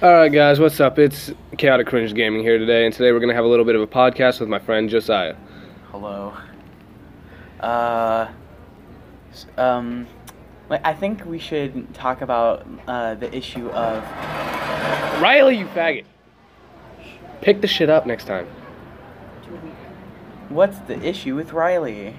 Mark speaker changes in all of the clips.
Speaker 1: Alright guys, what's up? It's Chaotic Cringe Gaming here today, and today we're going to have a little bit of a podcast with my friend Josiah.
Speaker 2: Hello. I think we should talk about the issue of...
Speaker 1: Riley, you faggot! Pick the shit up next time.
Speaker 2: What's the issue with Riley?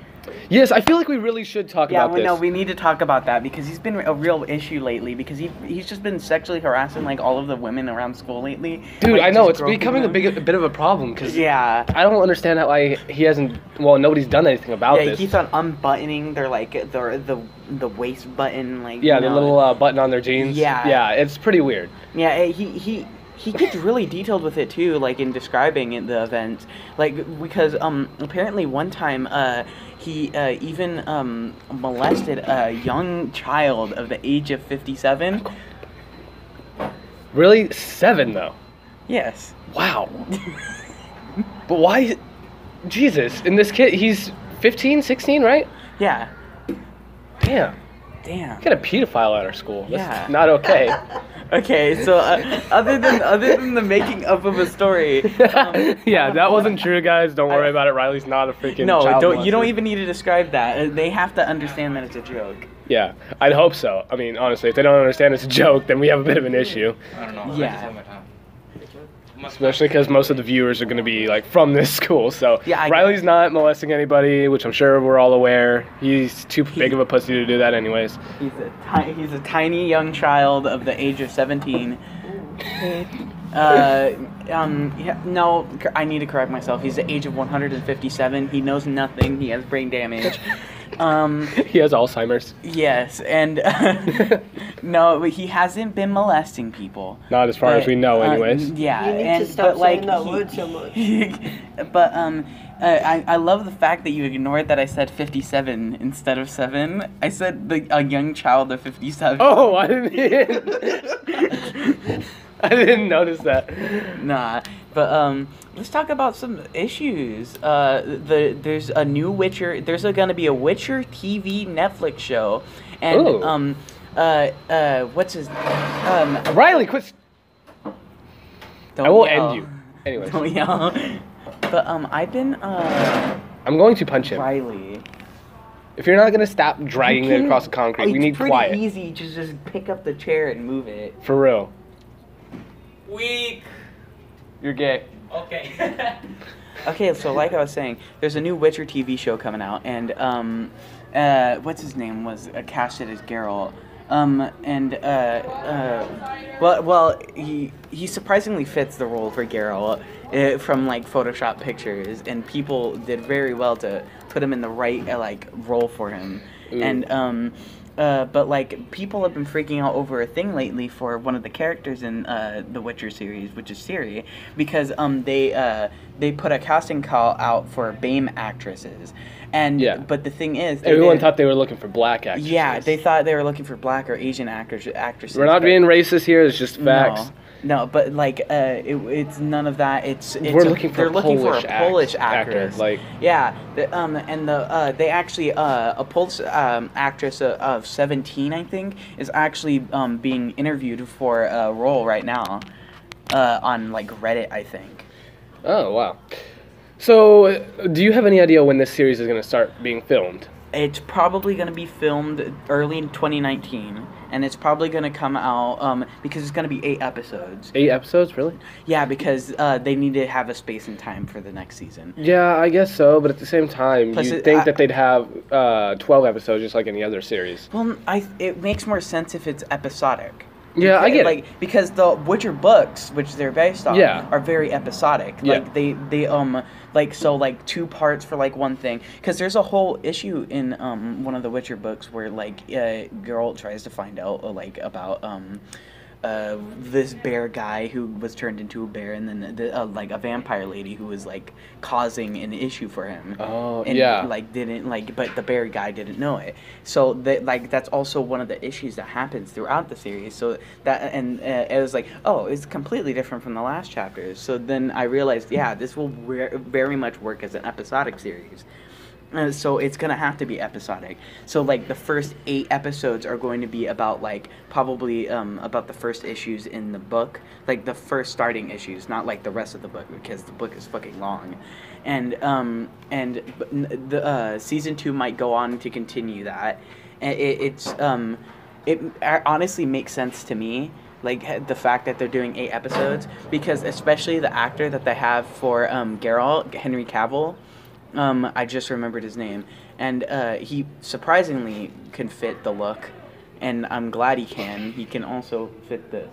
Speaker 1: Yes, I feel like we really should talk about this.
Speaker 2: Yeah, no, we need to talk about that because he's been a real issue lately because he's just been sexually harassing like all of the women around school lately.
Speaker 1: Dude,
Speaker 2: like,
Speaker 1: I know, it's becoming a bit of a problem because I don't understand why he hasn't, nobody's done anything about this.
Speaker 2: Yeah, he keeps on unbuttoning their the waist button, like
Speaker 1: the little button on their jeans. Yeah, it's pretty weird.
Speaker 2: Yeah, he gets really detailed with it too, like in describing the event, like because apparently one time he even molested a young child of the age of 57.
Speaker 1: Really? 7 though?
Speaker 2: Yes.
Speaker 1: Wow. But why? Jesus, and this kid, he's 15, 16, right?
Speaker 2: Yeah.
Speaker 1: Damn. We got a pedophile at our school. That's not okay.
Speaker 2: Okay, so other than the making up of a story,
Speaker 1: yeah, that wasn't true, guys. Don't worry about it. Riley's not a freaking child molester.
Speaker 2: You don't even need to describe that. They have to understand that it's a joke.
Speaker 1: Yeah, I'd hope so. I mean, honestly, if they don't understand it's a joke, then we have a bit of an issue.
Speaker 3: I don't know.
Speaker 2: Yeah.
Speaker 1: Especially because most of the viewers are going to be like from this school, so
Speaker 2: yeah,
Speaker 1: Riley's not molesting anybody, which I'm sure we're all aware. He's too big of a pussy to do that, anyways.
Speaker 2: He's a tiny young child of the age of 17. No, I need to correct myself. He's the age of 157. He knows nothing. He has brain damage.
Speaker 1: He has Alzheimer's.
Speaker 2: Yes, and no, he hasn't been molesting people.
Speaker 1: Not as far as we know, anyways.
Speaker 2: Yeah,
Speaker 4: you need to stop saying that word so much.
Speaker 2: But I love the fact that you ignored that I said 57 instead of 7. I said a young child of 57.
Speaker 1: Oh, I didn't notice that.
Speaker 2: Nah, but let's talk about some issues. There's a new Witcher. There's going to be a Witcher TV Netflix show, and what's his
Speaker 1: Riley, quit. I will end you. Anyways.
Speaker 2: Don't yell. But I've been
Speaker 1: I'm going to punch him.
Speaker 2: Riley.
Speaker 1: If you're not gonna stop dragging it across the concrete, we need quiet.
Speaker 2: It's pretty easy to just pick up the chair and move it.
Speaker 1: For real.
Speaker 3: Weak.
Speaker 1: You're gay.
Speaker 3: Okay.
Speaker 2: Okay, so like I was saying, there's a new Witcher TV show coming out, and what's his name was casted as Geralt. He surprisingly fits the role for Geralt from like Photoshop pictures, and people did very well to put him in the right role for him. Ooh. And but like people have been freaking out over a thing lately for one of the characters in the Witcher series, which is Ciri, because they put a casting call out for BAME actresses. And but the thing is,
Speaker 1: everyone thought they were looking for black actresses.
Speaker 2: Yeah, they thought they were looking for black or Asian actresses.
Speaker 1: We're not being racist here. It's just facts.
Speaker 2: No, but like it's none of that.
Speaker 1: We're looking for
Speaker 2: a Polish actress.
Speaker 1: Like
Speaker 2: they actually a Polish actress of 17, I think, is actually being interviewed for a role right now on like Reddit, I think.
Speaker 1: Oh wow. So, do you have any idea when this series is going to start being filmed?
Speaker 2: It's probably going to be filmed early in 2019, and it's probably going to come out because it's going to be 8 episodes.
Speaker 1: 8 episodes, really?
Speaker 2: Yeah, because they need to have a space and time for the next season.
Speaker 1: Yeah, I guess so, but at the same time, you'd think that they'd have 12 episodes just like any other series.
Speaker 2: Well, it makes more sense if it's episodic.
Speaker 1: Yeah, I get it.
Speaker 2: Because the Witcher books, which they're based on, are very episodic. Like they 2 parts for like one thing. Because there's a whole issue in one of the Witcher books where like Geralt tries to find out about this bear guy who was turned into a bear, and then like a vampire lady who was like causing an issue for him.
Speaker 1: Oh,
Speaker 2: and,
Speaker 1: yeah.
Speaker 2: But the bear guy didn't know it. So that's also one of the issues that happens throughout the series. So that it was like, oh, it's completely different from the last chapters. So then I realized, this will very much work as an episodic series. So it's gonna have to be episodic. So like the first 8 episodes are going to be about like probably about the first issues in the book, like the first starting issues, not like the rest of the book because the book is fucking long, and the season 2 might go on to continue that. And it honestly makes sense to me. Like the fact that they're doing 8 episodes because especially the actor that they have for Geralt, Henry Cavill. I just remembered his name, and he surprisingly can fit the look, and I'm glad he can. He can also fit the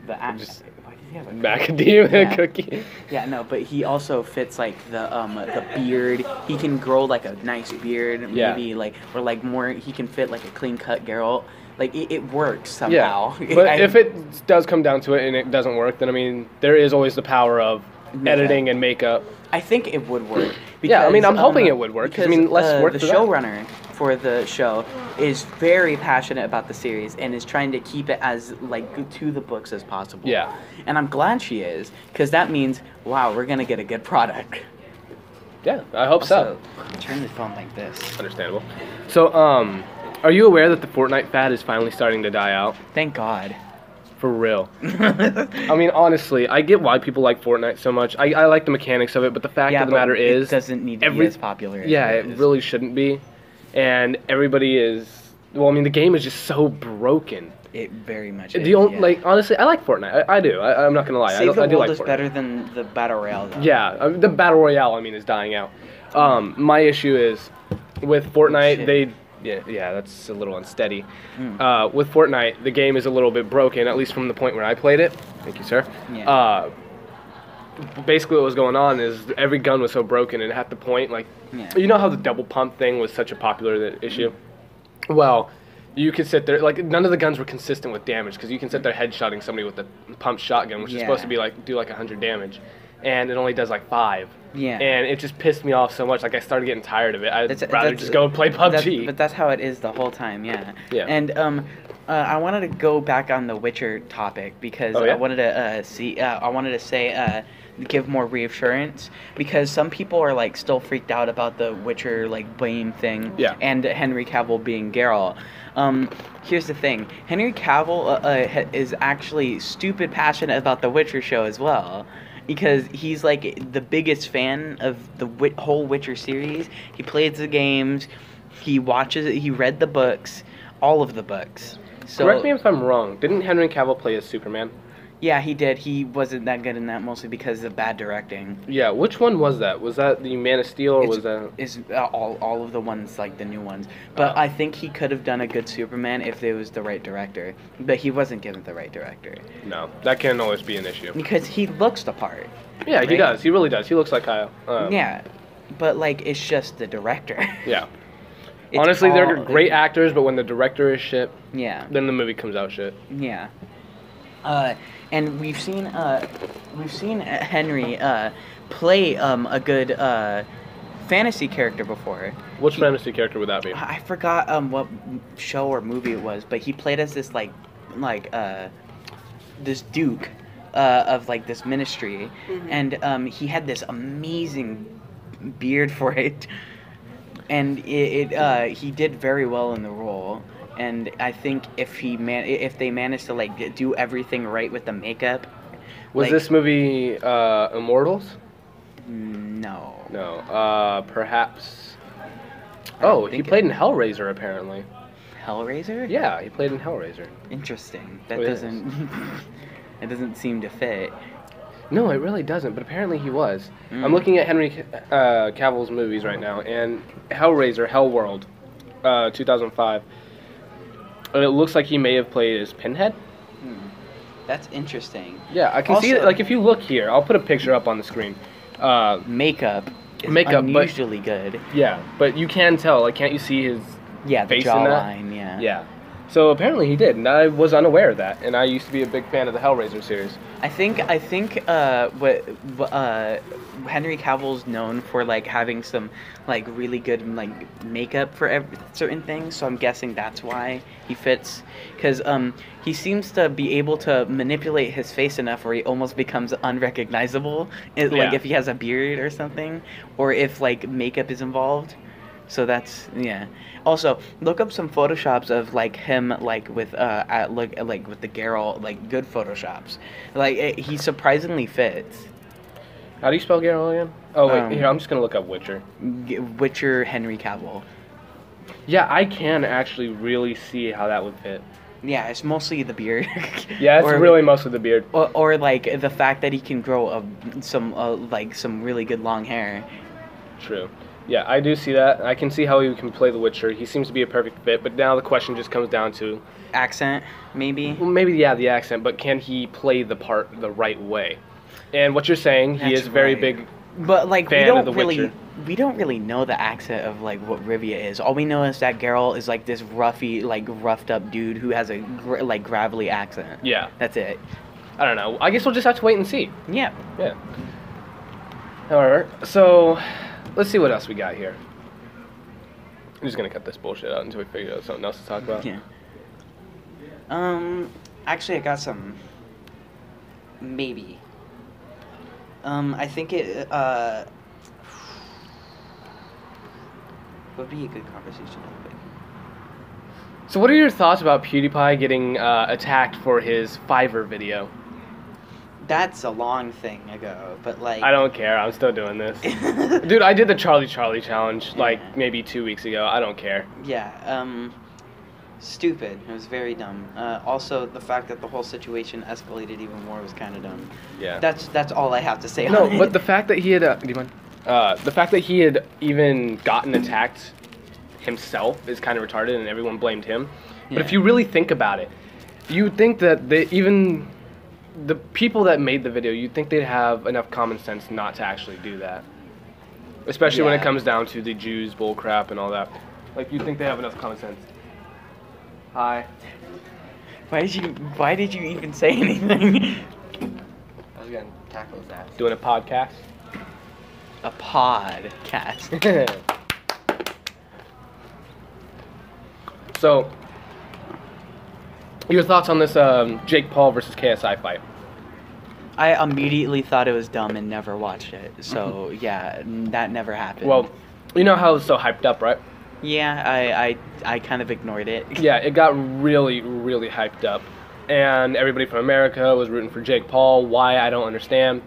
Speaker 2: act. Why did he have a
Speaker 1: macadamia cookie?
Speaker 2: Yeah, no, but he also fits like the beard. He can grow like a nice beard, maybe like or like more. He can fit like a clean cut Geralt. Like it works somehow.
Speaker 1: Yeah, but if it does come down to it and it doesn't work, then I mean there is always the power of editing and makeup.
Speaker 2: I think it would work. Because,
Speaker 1: yeah, I mean, I'm hoping it would work. Because I mean, less work.
Speaker 2: The showrunner for the show is very passionate about the series and is trying to keep it as like to the books as possible.
Speaker 1: Yeah.
Speaker 2: And I'm glad she is, because that means wow, we're gonna get a good product.
Speaker 1: Yeah, I hope so.
Speaker 2: Turn the phone like this.
Speaker 1: Understandable. So, are you aware that the Fortnite fad is finally starting to die out?
Speaker 2: Thank God.
Speaker 1: For real. I mean, honestly, I get why people like Fortnite so much. I like the mechanics of it, but the fact of the matter is...
Speaker 2: it doesn't need to be as popular as
Speaker 1: it really shouldn't be. And everybody is... Well, I mean, the game is just so broken.
Speaker 2: It very much is,
Speaker 1: Like, honestly, I like Fortnite. I do. I'm not going to lie.
Speaker 2: Save the
Speaker 1: I do
Speaker 2: World
Speaker 1: like
Speaker 2: is
Speaker 1: Fortnite.
Speaker 2: better than the Battle Royale, though.
Speaker 1: Yeah, the Battle Royale, I mean, is dying out. My issue is, with Fortnite, Yeah, that's a little unsteady. With Fortnite, the game is a little bit broken, at least from the point where I played it. Thank you, sir.
Speaker 2: Yeah.
Speaker 1: Basically, what was going on is every gun was so broken, and at the point, like, you know how the double pump thing was such a popular issue? Well, you could sit there, like, none of the guns were consistent with damage, because you can sit there headshotting somebody with a pumped shotgun, which is supposed to be, like, do, like, 100 damage. And it only does, like, 5.
Speaker 2: Yeah.
Speaker 1: And it just pissed me off so much. Like, I started getting tired of it. I'd rather just go play PUBG.
Speaker 2: But that's how it is the whole time, yeah.
Speaker 1: Yeah.
Speaker 2: And I wanted to go back on the Witcher topic because I wanted to give more reassurance because some people are like still freaked out about the Witcher like blame thing.
Speaker 1: Yeah.
Speaker 2: And Henry Cavill being Geralt. Here's the thing: Henry Cavill is actually stupid passionate about the Witcher show as well. Because he's like the biggest fan of the whole Witcher series. He plays the games, he watches it, he read the books, all of the books. So,
Speaker 1: correct me if I'm wrong. Didn't Henry Cavill play as Superman?
Speaker 2: Yeah, he did. He wasn't that good in that mostly because of bad directing.
Speaker 1: Yeah, which one was that? Was that the Man of Steel or was that...
Speaker 2: It's all of the ones, like the new ones. But I think he could have done a good Superman if it was the right director. But he wasn't given the right director.
Speaker 1: No, that can always be an issue.
Speaker 2: Because he looks the part.
Speaker 1: Yeah, right? He does. He really does. He looks like Kyle.
Speaker 2: Yeah, but like it's just the director.
Speaker 1: Yeah. Honestly, they're great actors, but when the director is shit, then the movie comes out shit.
Speaker 2: Yeah. And we've seen Henry play a good fantasy character before.
Speaker 1: Which fantasy character would that be?
Speaker 2: I forgot what show or movie it was, but he played as this this duke of like this ministry, and he had this amazing beard for it, and he did very well in the role. And I think if they managed to like do everything right with the makeup,
Speaker 1: was this movie Immortals?
Speaker 2: No.
Speaker 1: No. Perhaps. Oh, he played in Hellraiser apparently.
Speaker 2: Hellraiser?
Speaker 1: Yeah, he played in Hellraiser.
Speaker 2: Interesting. That doesn't. It doesn't seem to fit.
Speaker 1: No, it really doesn't. But apparently he was. I'm looking at Henry Cavill's movies right now, and Hellraiser, Hellworld, 2005. And it looks like he may have played as Pinhead.
Speaker 2: That's interesting.
Speaker 1: Yeah, I can see it. Like, if you look here, I'll put a picture up on the screen.
Speaker 2: Makeup is unusually good.
Speaker 1: Yeah, but you can tell. Like, can't you see his face
Speaker 2: the jawline,
Speaker 1: Yeah. So apparently he did, and I was unaware of that. And I used to be a big fan of the Hellraiser series.
Speaker 2: I think what Henry Cavill's known for, like, having some, like, really good, like, makeup for certain things, so I'm guessing that's why he fits, because he seems to be able to manipulate his face enough where he almost becomes unrecognizable, like if he has a beard or something, or if, like, makeup is involved. So that's, yeah. Also, look up some photoshops of, like, him, like, with with the Geralt, like, good photoshops. Like, he surprisingly fits.
Speaker 1: How do you spell Geralt again? Oh wait, here, I'm just gonna look up Witcher.
Speaker 2: Witcher Henry Cavill.
Speaker 1: Yeah, I can actually really see how that would fit.
Speaker 2: Yeah, it's mostly the beard.
Speaker 1: Yeah, it's really mostly the beard.
Speaker 2: Or like the fact that he can grow some really good long hair.
Speaker 1: True. Yeah, I do see that. I can see how he can play the Witcher. He seems to be a perfect fit, but now the question just comes down to...
Speaker 2: accent, maybe?
Speaker 1: Well, maybe, yeah, the accent, but can he play the part the right way? And what you're saying, he is very big
Speaker 2: but, like,
Speaker 1: fan of the Witcher.
Speaker 2: We don't really know the accent of, like, what Rivia is. All we know is that Geralt is, like, this roughed up dude who has a, gravelly accent.
Speaker 1: Yeah.
Speaker 2: That's it.
Speaker 1: I don't know. I guess we'll just have to wait and see.
Speaker 2: Yeah.
Speaker 1: Yeah. Alright, so... let's see what else we got here. I'm just gonna cut this bullshit out until we figure out something else to talk about.
Speaker 2: Yeah. Actually, I got some. Maybe. I think it would be a good conversation topic.
Speaker 1: So, what are your thoughts about PewDiePie getting attacked for his Fiverr video?
Speaker 2: That's a long thing ago, but, like...
Speaker 1: I don't care. I'm still doing this. Dude, I did the Charlie challenge, like, maybe 2 weeks ago. I don't care.
Speaker 2: Yeah, stupid. It was very dumb. Also, the fact that the whole situation escalated even more was kind of dumb.
Speaker 1: Yeah.
Speaker 2: That's all I have to say
Speaker 1: No,
Speaker 2: on it.
Speaker 1: but the fact that he had... do you mind? The fact that he had even gotten attacked himself is kind of retarded, and everyone blamed him. But if you really think about it, you would think that even... the people that made the video, you'd think they'd have enough common sense not to actually do that. Especially when it comes down to the Jews bullcrap and all that. Like, you'd think they have enough common sense. Hi.
Speaker 2: Why did you even say anything?
Speaker 1: I was gonna
Speaker 2: tackle that.
Speaker 1: Doing a podcast.
Speaker 2: A podcast.
Speaker 1: So, your thoughts on this Jake Paul versus KSI fight?
Speaker 2: I immediately thought it was dumb and never watched it. So, yeah, that never happened.
Speaker 1: Well, you know how it was so hyped up, right?
Speaker 2: Yeah, I kind of ignored it.
Speaker 1: Yeah, it got really, really hyped up. And everybody from America was rooting for Jake Paul. Why, I don't understand.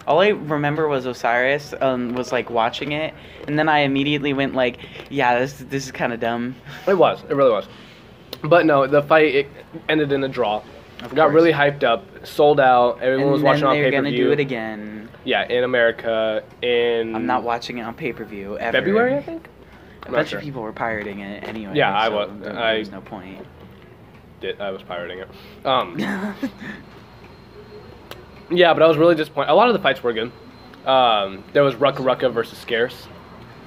Speaker 2: All I remember was Osiris was, like, watching it. And then I immediately went, like, yeah, this is kind of dumb.
Speaker 1: It was. It really was. But no, the fight it ended in a draw. Got really hyped up, sold out. Everyone was watching on pay-per-view.
Speaker 2: And then they're gonna do it again.
Speaker 1: Yeah, in America,
Speaker 2: I'm not watching it on pay-per-view ever.
Speaker 1: February, I think.
Speaker 2: A bunch of people were pirating it anyway.
Speaker 1: Yeah, I
Speaker 2: so
Speaker 1: was.
Speaker 2: There was no point.
Speaker 1: I was pirating it. Yeah, but I was really disappointed. A lot of the fights were good. There was Rucka Rucka versus Scarce.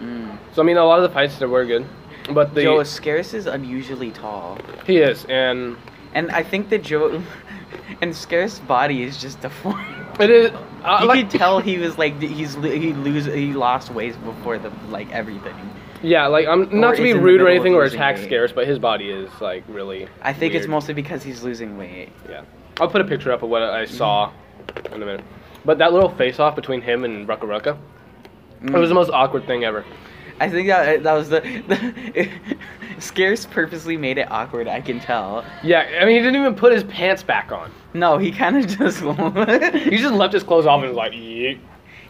Speaker 1: So I mean, a lot of the fights that were good. But
Speaker 2: Joe Scarce is unusually tall.
Speaker 1: He is, and
Speaker 2: I think that Scarce's body is just deformed.
Speaker 1: It is.
Speaker 2: You could tell he was like he lost weight before everything.
Speaker 1: Yeah, like I'm not to be rude or anything or attack Scarce, but his body is like really.
Speaker 2: I think
Speaker 1: weird.
Speaker 2: It's mostly because he's losing weight.
Speaker 1: Yeah, I'll put a picture up of what I saw in a minute. But that little face-off between him and Rucka Rucka, it was the most awkward thing ever.
Speaker 2: I think that was the Scarce purposely made it awkward, I can tell.
Speaker 1: Yeah, I mean, he didn't even put his pants back on.
Speaker 2: No, he kind of just...
Speaker 1: he just left his clothes off and was like, yeet.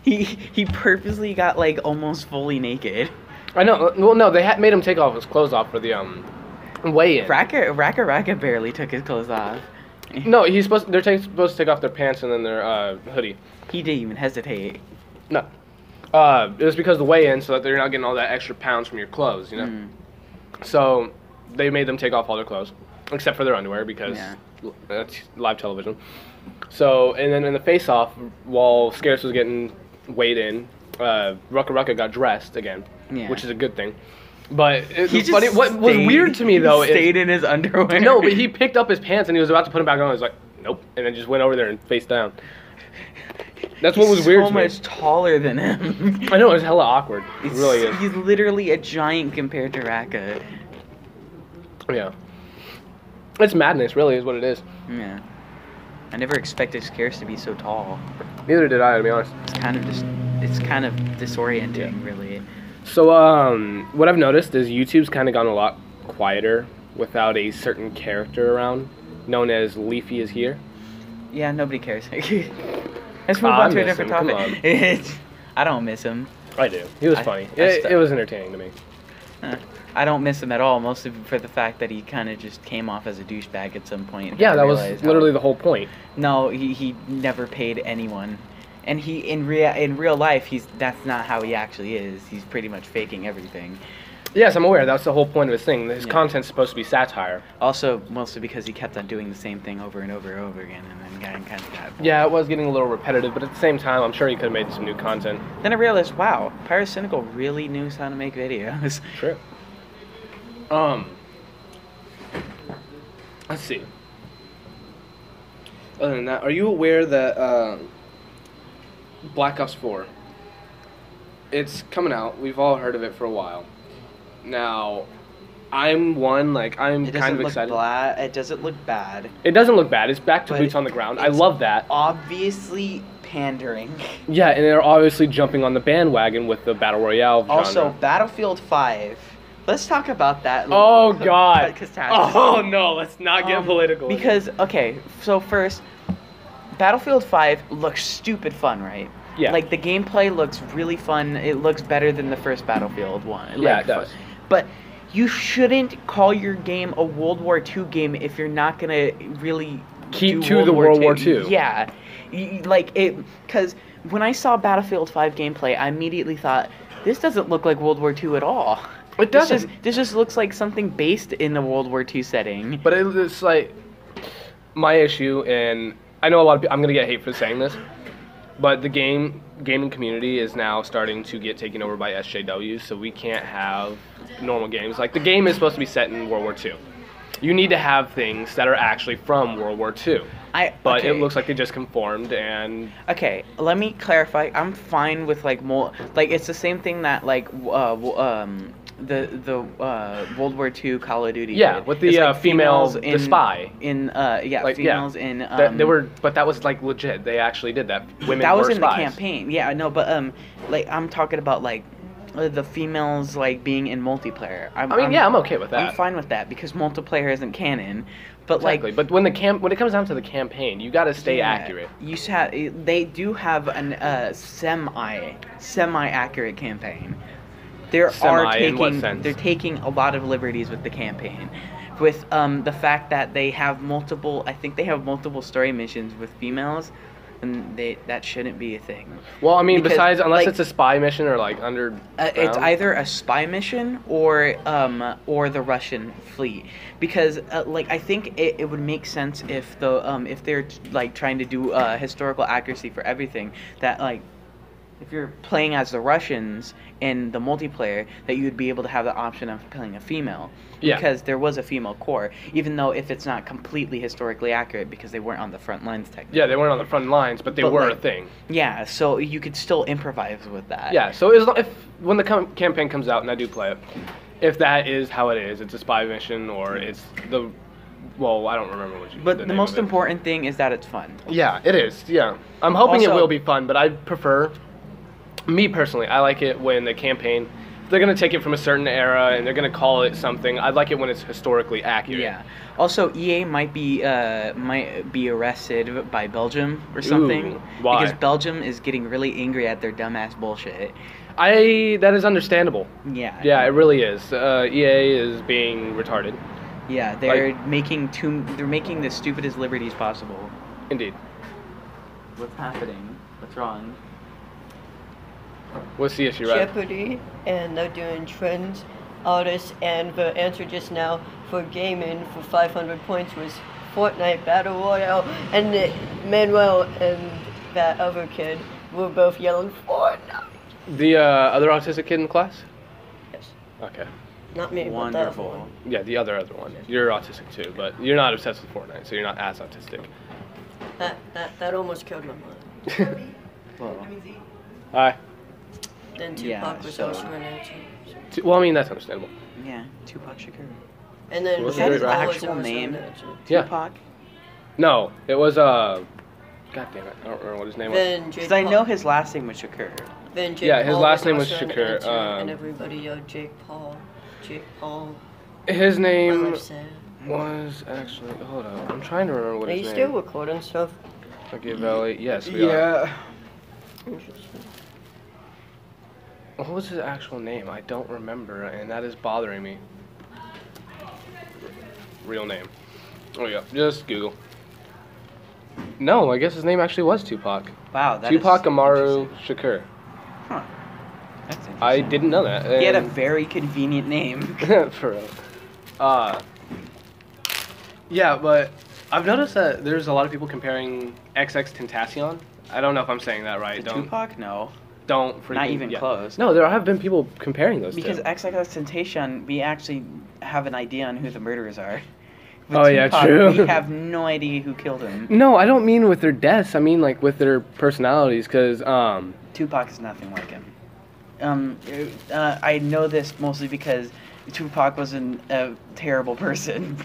Speaker 2: He purposely got, like, almost fully naked.
Speaker 1: I know. Well, no, they made him take off his clothes off for the, weigh-in.
Speaker 2: Raka barely took his clothes off.
Speaker 1: No, they're supposed to take off their pants and then their, hoodie.
Speaker 2: He didn't even hesitate.
Speaker 1: No. It was because of the weigh-in, so that they're not getting all that extra pounds from your clothes, you know? So, they made them take off all their clothes, except for their underwear, because that's live television. So, and then in the face-off, while Scarce was getting weighed in, Rucka Rucka got dressed again, which is a good thing. But
Speaker 2: He
Speaker 1: it's funny. What was weird to me though
Speaker 2: he stayed in his underwear.
Speaker 1: No, but he picked up his pants and he was about to put them back on. I was like, nope, and then just went over there and face down. That's what was weird to me.
Speaker 2: So much taller than him.
Speaker 1: I know, it was hella awkward. It really is.
Speaker 2: He's literally a giant compared to Raka.
Speaker 1: Yeah. It's madness, really, is what it is.
Speaker 2: Yeah. I never expected Scarce to be so tall.
Speaker 1: Neither did I, to be honest.
Speaker 2: It's kind of disorienting, really.
Speaker 1: So, what I've noticed is YouTube's kind of gone a lot quieter without a certain character around, known as Leafy is here.
Speaker 2: Yeah, nobody cares. Let's move on to a different topic. I don't miss him.
Speaker 1: I do. He was funny. It was entertaining to me.
Speaker 2: I don't miss him at all, mostly for the fact that he kind of just came off as a douchebag at some point.
Speaker 1: Yeah, that was literally the whole point.
Speaker 2: No, he never paid anyone. And he in real life, that's not how he actually is. He's pretty much faking everything.
Speaker 1: Yes, I'm aware. That's the whole point of his thing. His content's supposed to be satire.
Speaker 2: Also, mostly because he kept on doing the same thing over and over and over again, and then kind of got bored.
Speaker 1: Yeah, it was getting a little repetitive, but at the same time, I'm sure he could have made some new content.
Speaker 2: Then I realized, wow, Pyrocynical really knew how to make videos.
Speaker 1: True. Let's see. Other than that, are you aware that Black Ops 4? It's coming out. We've all heard of it for a while. Now, I'm kind of excited.
Speaker 2: It doesn't look bad.
Speaker 1: It doesn't look bad. It's back to boots on the ground. I love that.
Speaker 2: Obviously pandering.
Speaker 1: Yeah, and they're obviously jumping on the bandwagon with the Battle Royale genre.
Speaker 2: Also, Battlefield 5. Let's talk about that.
Speaker 1: Oh, God. Oh, no. Let's not get political.
Speaker 2: Because, okay, so first, Battlefield 5 looks stupid fun, right?
Speaker 1: Yeah.
Speaker 2: Like, the gameplay looks really fun. It looks better than the first Battlefield one.
Speaker 1: Yeah, it does.
Speaker 2: But you shouldn't call your game a World War II game if you're not going to really
Speaker 1: keep to the World War II.
Speaker 2: Yeah. Because when I saw Battlefield 5 gameplay, I immediately thought, this doesn't look like World War II at all.
Speaker 1: It doesn't.
Speaker 2: This just looks like something based in the World War II setting.
Speaker 1: But it's like my issue, and I know a lot of people, I'm gonna get hate for saying this, but the gaming community is now starting to get taken over by SJWs, so we can't have normal games. Like, the game is supposed to be set in World War II. You need to have things that are actually from World War II. But it looks like they just conformed and...
Speaker 2: Okay, let me clarify. I'm fine with, it's the same thing that, the World War II Call of Duty.
Speaker 1: Yeah,
Speaker 2: did.
Speaker 1: with the females,
Speaker 2: in,
Speaker 1: the spy.
Speaker 2: Females in.
Speaker 1: But that was legit. They actually did that. Women
Speaker 2: that was
Speaker 1: were
Speaker 2: in
Speaker 1: spies.
Speaker 2: The campaign. Yeah, no, but I'm talking about the females being in multiplayer. I'm
Speaker 1: okay with that.
Speaker 2: I'm fine with that because multiplayer isn't canon. But
Speaker 1: exactly. But when it comes down to the campaign, you got to stay accurate.
Speaker 2: They do have an semi-accurate campaign. They're taking a lot of liberties with the campaign, with the fact that they have multiple story missions with females, and that shouldn't be a thing.
Speaker 1: Well, I mean, besides unless it's a spy mission or under.
Speaker 2: It's either a spy mission or the Russian fleet, because I think it would make sense if if they're trying to do historical accuracy for everything, that if you're playing as the Russians in the multiplayer, that you would be able to have the option of playing a female.
Speaker 1: Yeah.
Speaker 2: Because there was a female core, even though if it's not completely historically accurate because they weren't on the front lines technically.
Speaker 1: Yeah, they weren't on the front lines, but they were a thing.
Speaker 2: Yeah, so you could still improvise with that.
Speaker 1: Yeah, so when the campaign comes out, and I do play it, if that is how it is, it's a spy mission or it's the... Well, I don't remember what you...
Speaker 2: But the most important thing is that it's fun.
Speaker 1: Yeah, it is, yeah. I'm hoping it will be fun, but I prefer... Me personally, I like it when the campaign, if they're going to take it from a certain era and they're going to call it something, I like it when it's historically accurate.
Speaker 2: Yeah. Also, EA might be arrested by Belgium or something.
Speaker 1: Ooh, why?
Speaker 2: Because Belgium is getting really angry at their dumbass bullshit.
Speaker 1: That is understandable.
Speaker 2: Yeah.
Speaker 1: Yeah, it really is. EA is being retarded.
Speaker 2: Yeah, they're making the stupidest liberties possible.
Speaker 1: Indeed.
Speaker 2: What's happening? What's wrong?
Speaker 1: What's the issue, right?
Speaker 4: Jeopardy, and they're doing trends, artists, and the answer just now for gaming for 500 points was Fortnite Battle Royale, and Manuel and that other kid were both yelling Fortnite.
Speaker 1: The other autistic kid in class?
Speaker 4: Yes.
Speaker 1: Okay.
Speaker 4: Not me, but that
Speaker 2: Wonderful.
Speaker 4: one.
Speaker 1: Yeah, the other one. You're autistic too, but you're not obsessed with Fortnite, so you're not as autistic.
Speaker 4: That almost killed my mind.
Speaker 2: Well,
Speaker 1: Hi.
Speaker 4: Then Tupac
Speaker 2: Yeah,
Speaker 4: was
Speaker 2: so-
Speaker 4: also an answer.
Speaker 1: Well, I mean, that's understandable.
Speaker 2: yeah, Tupac Shakur.
Speaker 4: And then
Speaker 1: Was
Speaker 2: that
Speaker 4: Big
Speaker 2: his
Speaker 4: Ball was
Speaker 2: actual
Speaker 4: also
Speaker 2: name?
Speaker 4: an answer.
Speaker 1: Yeah.
Speaker 2: Tupac?
Speaker 1: No, it was, God damn it, I don't remember what his name was.
Speaker 4: Then Jake
Speaker 2: Because I
Speaker 4: Paul-
Speaker 2: know his last name was Shakur.
Speaker 4: Then Jake
Speaker 1: Yeah, his
Speaker 4: Paul
Speaker 1: last name was
Speaker 4: also an
Speaker 1: Shakur,
Speaker 4: answer, and
Speaker 1: um,
Speaker 4: everybody yelled Jake Paul. Jake Paul.
Speaker 1: His
Speaker 4: My
Speaker 1: name
Speaker 4: life's sad.
Speaker 1: was actually, hold up, I'm trying to remember what
Speaker 4: Are
Speaker 1: his
Speaker 4: you
Speaker 1: name
Speaker 4: still recording stuff?
Speaker 1: Machiavelli, yes, we are.
Speaker 4: Interesting.
Speaker 1: What was his actual name? I don't remember, and that is bothering me. Real name. Oh yeah, just Google. No, I guess his name actually was Tupac.
Speaker 2: Wow, that
Speaker 1: Tupac
Speaker 2: is
Speaker 1: Amaru
Speaker 2: interesting.
Speaker 1: Shakur.
Speaker 2: Huh. That's interesting.
Speaker 1: I didn't know that.
Speaker 2: He had a
Speaker 1: and-
Speaker 2: very convenient name.
Speaker 1: For real. Yeah, but I've noticed that there's a lot of people comparing XX Tentacion. I don't know if I'm saying that right.
Speaker 2: To Tupac? No.
Speaker 1: Don't freaking,
Speaker 2: Not even
Speaker 1: yeah.
Speaker 2: close.
Speaker 1: No, there have been people comparing those
Speaker 2: Because
Speaker 1: two.
Speaker 2: XXXTentacion, we actually have an idea on who the murderers are. With
Speaker 1: Oh, yeah,
Speaker 2: Tupac,
Speaker 1: true.
Speaker 2: We have no idea who killed him.
Speaker 1: No, I don't mean with their deaths. I mean like with their personalities, because
Speaker 2: Tupac is nothing like him. I know this mostly because Tupac was a terrible person.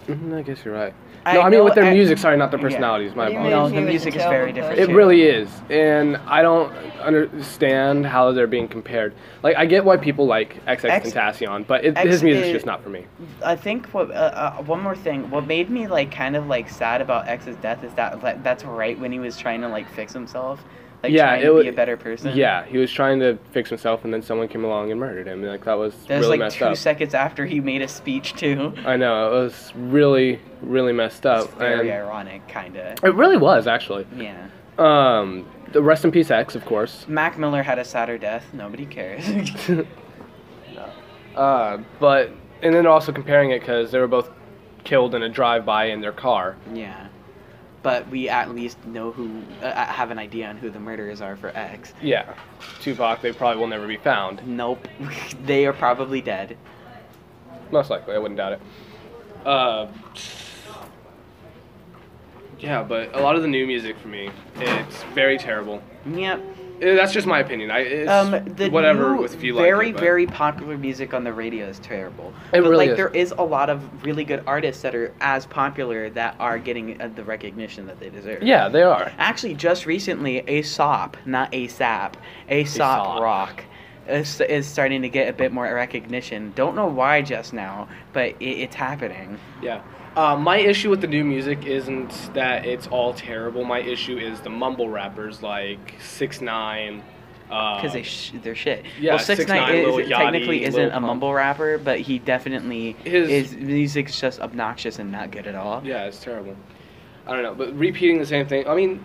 Speaker 1: I guess you're right.
Speaker 2: I
Speaker 1: No, I mean
Speaker 2: know-
Speaker 1: with their
Speaker 2: I-
Speaker 1: music. Sorry, not their
Speaker 2: yeah.
Speaker 1: personalities. My
Speaker 4: What do you
Speaker 1: apologies.
Speaker 4: mean?
Speaker 2: No, the
Speaker 4: he was
Speaker 2: music
Speaker 4: a
Speaker 2: is very
Speaker 4: terrible
Speaker 2: different.
Speaker 1: It
Speaker 4: person?
Speaker 1: really is, and I don't understand how they're being compared. Like, I get why people like XX Tentacion, but
Speaker 2: X
Speaker 1: his music's
Speaker 2: is-
Speaker 1: just not for me.
Speaker 2: I think what one more thing. What made me like kind of like sad about X's death is that that's right when he was trying to like fix himself, like
Speaker 1: Yeah,
Speaker 2: trying
Speaker 1: it
Speaker 2: to
Speaker 1: wa-
Speaker 2: be a better person.
Speaker 1: Yeah, he was trying to fix himself, and then someone came along and murdered him. Like, that was
Speaker 2: That was
Speaker 1: really
Speaker 2: like
Speaker 1: messed
Speaker 2: 2
Speaker 1: up.
Speaker 2: seconds after he made a speech too.
Speaker 1: I know, it was really, really messed up.
Speaker 2: It's very
Speaker 1: and
Speaker 2: ironic, kinda.
Speaker 1: it really was, actually.
Speaker 2: Yeah.
Speaker 1: The rest in peace, X, of course.
Speaker 2: Mac Miller had a sadder death. Nobody cares.
Speaker 1: But and then also comparing it because they were both killed in a drive-by in their car.
Speaker 2: Yeah. But we at least know who, have an idea on who the murderers are for X.
Speaker 1: Yeah, Tupac, they probably will never be found.
Speaker 2: Nope. They are probably dead.
Speaker 1: Most likely, I wouldn't doubt it. Yeah, but a lot of the new music for me, it's very terrible.
Speaker 2: Yep.
Speaker 1: That's just my opinion. It's
Speaker 2: The
Speaker 1: whatever
Speaker 2: new,
Speaker 1: if you like
Speaker 2: very,
Speaker 1: it. But
Speaker 2: very popular music on the radio is terrible.
Speaker 1: It
Speaker 2: but
Speaker 1: really
Speaker 2: like
Speaker 1: is.
Speaker 2: there is a lot of really good artists that are as popular that are getting the recognition that they deserve.
Speaker 1: Yeah, they are.
Speaker 2: Actually, just recently, Aesop, not ASAP, Aesop
Speaker 1: Aesop.
Speaker 2: Rock is starting to get a bit more recognition. Don't know why just now, but it's happening.
Speaker 1: Yeah. My issue with the new music isn't that it's all terrible. My issue is the mumble rappers like 6ix9ine.
Speaker 2: Because they're shit.
Speaker 1: Yeah,
Speaker 2: well,
Speaker 1: 6ix9ine,
Speaker 2: 6ix9ine
Speaker 1: Lil
Speaker 2: is,
Speaker 1: Yachty,
Speaker 2: technically isn't
Speaker 1: Lil
Speaker 2: a
Speaker 1: Pump.
Speaker 2: mumble rapper, but he definitely
Speaker 1: His-
Speaker 2: his music's just obnoxious and not good at all.
Speaker 1: Yeah, it's terrible. I don't know, but repeating the same thing. I mean,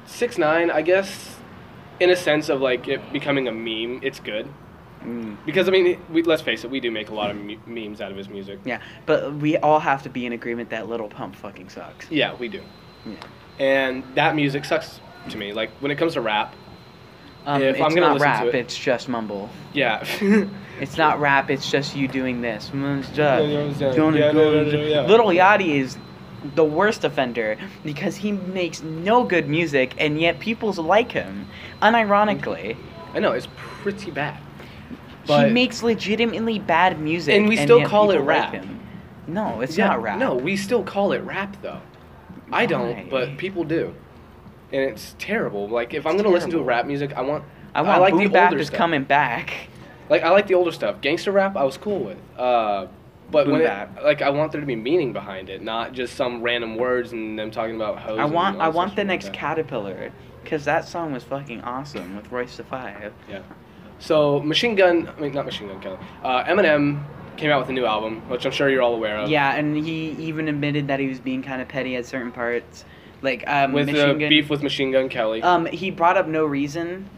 Speaker 1: 6ix9ine, I guess, in a sense of like it becoming a meme, it's good.
Speaker 2: Mm.
Speaker 1: Because I mean, let's face it, we do make a lot of memes out of his music.
Speaker 2: Yeah, but we all have to be in agreement that Lil Pump fucking sucks.
Speaker 1: Yeah, we do.
Speaker 2: Yeah.
Speaker 1: And that music sucks to me. Like when it comes to rap, if
Speaker 2: It's
Speaker 1: I'm gonna
Speaker 2: not
Speaker 1: listen
Speaker 2: rap,
Speaker 1: to it-
Speaker 2: it's just mumble.
Speaker 1: yeah.
Speaker 2: It's not rap, it's just you doing this.
Speaker 1: Yeah, no, yeah.
Speaker 2: Little Yachty is the worst offender because he makes no good music and yet people like him, unironically.
Speaker 1: I know it's pretty bad.
Speaker 2: He
Speaker 1: But-
Speaker 2: makes legitimately bad music,
Speaker 1: And we still
Speaker 2: yet
Speaker 1: call it
Speaker 2: people like
Speaker 1: rap.
Speaker 2: him. No, it's
Speaker 1: Yeah,
Speaker 2: not rap.
Speaker 1: No, we still call it rap though. I don't,
Speaker 2: Why?
Speaker 1: but people do. And it's terrible. Like if I'm
Speaker 2: It's
Speaker 1: gonna listen to
Speaker 2: terrible.
Speaker 1: rap music, I want
Speaker 2: like
Speaker 1: the
Speaker 2: Boom Bap
Speaker 1: older
Speaker 2: is
Speaker 1: stuff.
Speaker 2: coming back.
Speaker 1: Like I like the older stuff. Gangster rap, I was cool with. But
Speaker 2: Boom
Speaker 1: when
Speaker 2: bap.
Speaker 1: like I want there to be meaning behind it, not just some random words and them talking about hoes.
Speaker 2: I
Speaker 1: and
Speaker 2: want
Speaker 1: all
Speaker 2: the
Speaker 1: such shit
Speaker 2: next
Speaker 1: like that.
Speaker 2: Caterpillar, because that song was fucking awesome with Royce the Five.
Speaker 1: Yeah. So not Machine Gun Kelly. Eminem came out with a new album, which I'm sure you're all aware of.
Speaker 2: Yeah, and he even admitted that he was being kind of petty at certain parts, like
Speaker 1: With
Speaker 2: Machine Gun.
Speaker 1: beef with Machine Gun Kelly.
Speaker 2: He brought up No Reason,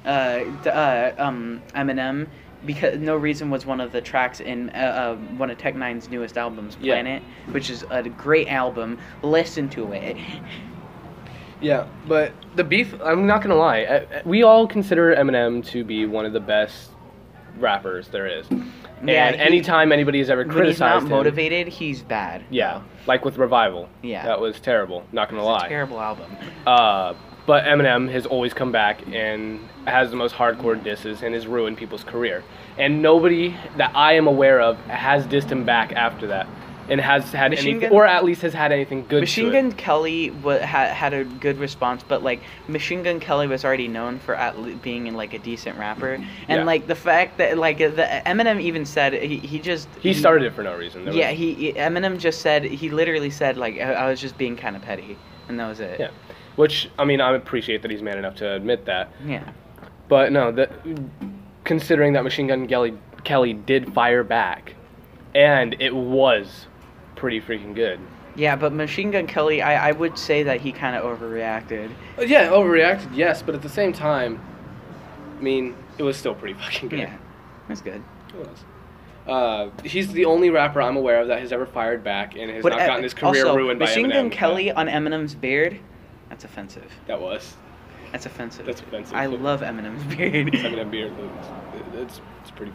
Speaker 2: Eminem, because No Reason was one of the tracks in one of Tech Nine's newest albums,
Speaker 1: Yeah.
Speaker 2: Planet, which is a great album. Listen to it.
Speaker 1: Yeah, but the beef, I'm not gonna lie, we all consider Eminem to be one of the best rappers there is.
Speaker 2: Yeah,
Speaker 1: And anytime anybody has ever
Speaker 2: when he's
Speaker 1: criticized
Speaker 2: not
Speaker 1: him,
Speaker 2: motivated, he's bad.
Speaker 1: yeah, like with Revival.
Speaker 2: Yeah.
Speaker 1: That was terrible, not gonna
Speaker 2: It's a
Speaker 1: lie.
Speaker 2: terrible album.
Speaker 1: But Eminem has always come back and has the most hardcore disses and has ruined people's career. And nobody that I am aware of has dissed him back after that. And has had anything, or at least has had anything good
Speaker 2: Machine
Speaker 1: to it.
Speaker 2: Gun Kelly had a good response, but like Machine Gun Kelly was already known for being in like a decent rapper, and
Speaker 1: Yeah.
Speaker 2: like the fact that like Eminem even said he
Speaker 1: started it for no reason. There was-
Speaker 2: Eminem just said he literally said like I was just being kind of petty, and that was it.
Speaker 1: Yeah, which I mean I appreciate that he's man enough to admit that.
Speaker 2: Yeah.
Speaker 1: But no, considering that Machine Gun Kelly did fire back, and it was pretty freaking good.
Speaker 2: Yeah, but Machine Gun Kelly, I would say that he kind of overreacted.
Speaker 1: Yeah, overreacted, yes, but at the same time, I mean, it was still pretty fucking good.
Speaker 2: Yeah, that's good.
Speaker 1: It was. He's the only rapper I'm aware of that has ever fired back and has not gotten his career
Speaker 2: also,
Speaker 1: ruined by
Speaker 2: Machine
Speaker 1: Eminem.
Speaker 2: Gun Kelly on Eminem's beard, that's offensive.
Speaker 1: That was.
Speaker 2: That's offensive.
Speaker 1: That's offensive.
Speaker 2: I love Eminem's beard.
Speaker 1: Eminem beard, it's pretty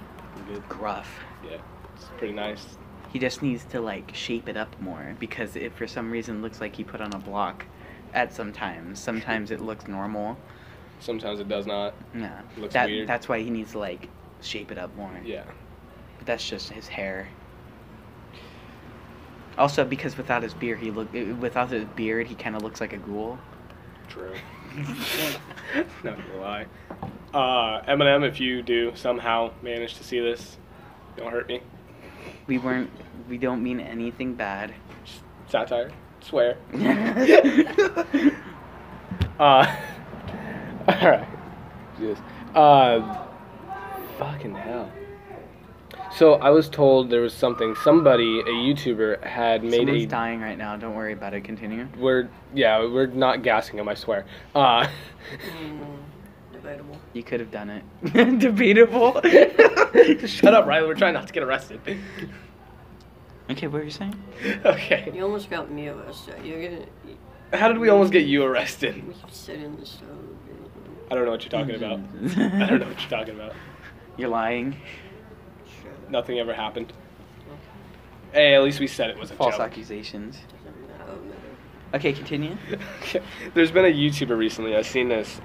Speaker 1: good.
Speaker 2: Gruff.
Speaker 1: Yeah, it's pretty nice.
Speaker 2: He just needs to like shape it up more because it for some reason looks like he put on a block at sometimes. Sometimes it looks normal.
Speaker 1: Sometimes it does not.
Speaker 2: Yeah.
Speaker 1: It looks weird.
Speaker 2: That's why he needs to like shape it up more.
Speaker 1: Yeah.
Speaker 2: But that's just his hair. Also because without his beard he kind of looks like a ghoul.
Speaker 1: True. Not gonna lie. Eminem, if you do somehow manage to see this, don't hurt me.
Speaker 2: We don't mean anything bad.
Speaker 1: Just satire. Swear. Alright. Jesus. Fucking hell. So I was told there was somebody, a YouTuber, had made
Speaker 2: Someone's dying right now. Don't worry about it. Continue.
Speaker 1: We're not gassing him, I swear.
Speaker 4: Debatable.
Speaker 2: You could have done it. Debatable.
Speaker 1: Shut up, Riley. We're trying not to get arrested.
Speaker 2: Okay, what were you saying?
Speaker 1: Okay.
Speaker 4: You almost got me arrested. You're gonna.
Speaker 1: How did we almost get you arrested?
Speaker 4: We could sit in the stove.
Speaker 1: I don't know what you're talking about. I don't know what you're talking about.
Speaker 2: You're lying.
Speaker 4: Sure.
Speaker 1: Nothing ever happened. Hey, at least we said it was a
Speaker 2: False
Speaker 1: joke.
Speaker 2: accusations.
Speaker 4: Doesn't matter.
Speaker 2: Okay, continue.
Speaker 1: There's been a YouTuber recently. I've seen this.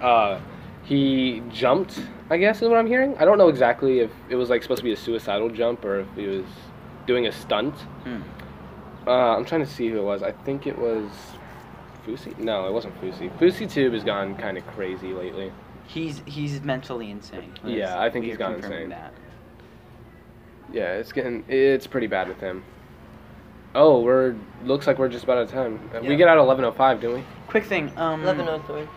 Speaker 1: He jumped, I guess is what I'm hearing. I don't know exactly if it was like supposed to be a suicidal jump or if he was doing a stunt. I'm trying to see who it was. I think it was Fusi. No, it wasn't Fusi. FusiTube has gone kind of crazy lately.
Speaker 2: He's mentally insane.
Speaker 1: Yeah, I think he's gone insane. Yeah, it's pretty bad with him. Oh, looks like we're just about out of time. We
Speaker 4: Yeah.
Speaker 1: get out at 11:05, didn't we?
Speaker 2: Quick thing.
Speaker 4: 11:03.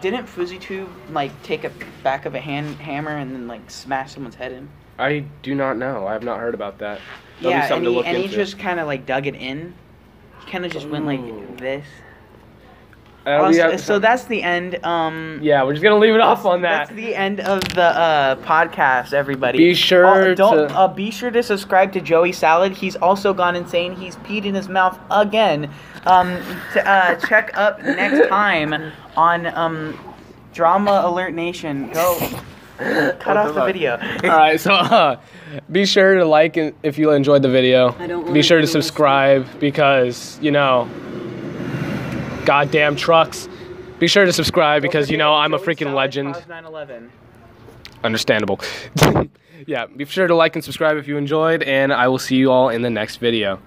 Speaker 2: Didn't FusiTube like take a back of a hammer and then like smash someone's head in?
Speaker 1: I do not know. I have not heard about that. That'll be
Speaker 2: Yeah,
Speaker 1: something to look
Speaker 2: and he
Speaker 1: into.
Speaker 2: just kind of like dug it in. He kind of just went
Speaker 1: Ooh.
Speaker 2: like this.
Speaker 1: We
Speaker 2: So that's the end.
Speaker 1: Yeah, we're just gonna leave it off on that.
Speaker 2: That's the end of the podcast, everybody.
Speaker 1: Be sure
Speaker 2: be sure to subscribe to Joey Salad. He's also gone insane. He's peed in his mouth again. Check up next time on Drama Alert Nation. Go cut off the video.
Speaker 1: All right, so be sure to like if you enjoyed the video.
Speaker 4: I don't
Speaker 1: Be
Speaker 4: wanna
Speaker 1: sure to
Speaker 4: do this.
Speaker 1: subscribe because goddamn trucks. Be sure to subscribe because I'm a
Speaker 2: Joey
Speaker 1: freaking
Speaker 2: Salad
Speaker 1: legend.
Speaker 2: caused 9/11.
Speaker 1: Understandable. Yeah, be sure to like and subscribe if you enjoyed, and I will see you all in the next video.